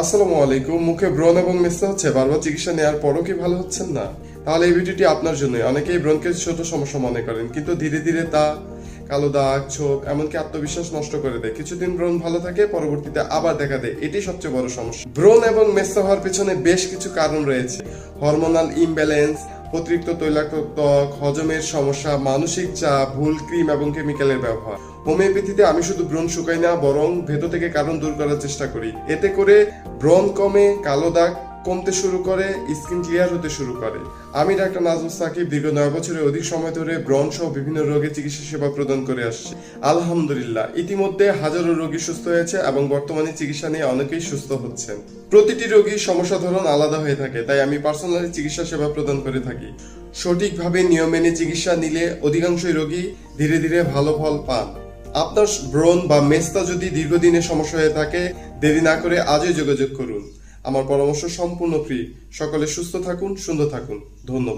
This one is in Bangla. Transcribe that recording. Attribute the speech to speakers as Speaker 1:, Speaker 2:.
Speaker 1: আসসালামু আলাইকুম। মুখে ব্রণ এবং মেস্তা হচ্ছে, বারবার চিকিৎসা নেওয়ার পরও কি ভালো হচ্ছেন না? তাহলে এই ভিডিওটি আপনার জন্য। অনেকেই ব্রণকে ছোট সমস্যা মনে করেন, কিন্তু ধীরে ধীরে তা কালো দাগ, ছোপ, এমনকি আত্মবিশ্বাস নষ্ট করে দেয়। কিছুদিন ব্রণ ভালো থাকে, পরবর্তীতে আবার দেখা দেয়। এটি সবচেয়ে বড় সমস্যা। ব্রণ এবং মেস্তা হওয়ার পেছনে বেশ কিছু কারণ রয়েছে। হরমোনাল ইমব্যালেন্স, অতিরিক্ত তৈলাক্ত ত্বক, হজমের সমস্যা, মানসিক চাপ, ভুল ক্রিম এবং কেমিক্যালের ব্যবহার। হোমিওপ্যাথিতে আমি শুধু ব্রণ শুকাই না, বরং ভেতর থেকে কারণ দূর করার চেষ্টা করি। এতে করে ব্রণ কমে, কালো দাগ কমতে শুরু করে, স্কিন ক্লিয়ার হতে শুরু করে। আমি ডাক্তার নাজমুল সাকিব দীর্ঘ 9 বছরের অধিক সময় ধরে ব্রণ সহ বিভিন্ন রোগের চিকিৎসা সেবা প্রদান করে আসছি। আলহামদুলিল্লাহ, ইতিমধ্যে হাজারো রোগী সুস্থ হয়েছে এবং বর্তমানে চিকিৎসা নিয়ে অনেকেই সুস্থ হচ্ছেন। প্রতিটি রোগীর সমস্যা ধরন আলাদা হয়ে থাকে, তাই আমি পার্সোনালি চিকিৎসা সেবা প্রদান করে থাকি। সঠিকভাবে নিয়ম মেনে চিকিৎসা নিলে অধিকাংশই রোগী ধীরে ধীরে ভালো ফল পান। আপনার ব্রণ বা মেস্তা যদি দীর্ঘদিনের সমস্যা হয়ে থাকে, দেরি না করে আজই যোগাযোগ করুন। আমার পরামর্শ সম্পূর্ণ ফ্রি। সকলে সুস্থ থাকুন, সুন্দর থাকুন। ধন্যবাদ।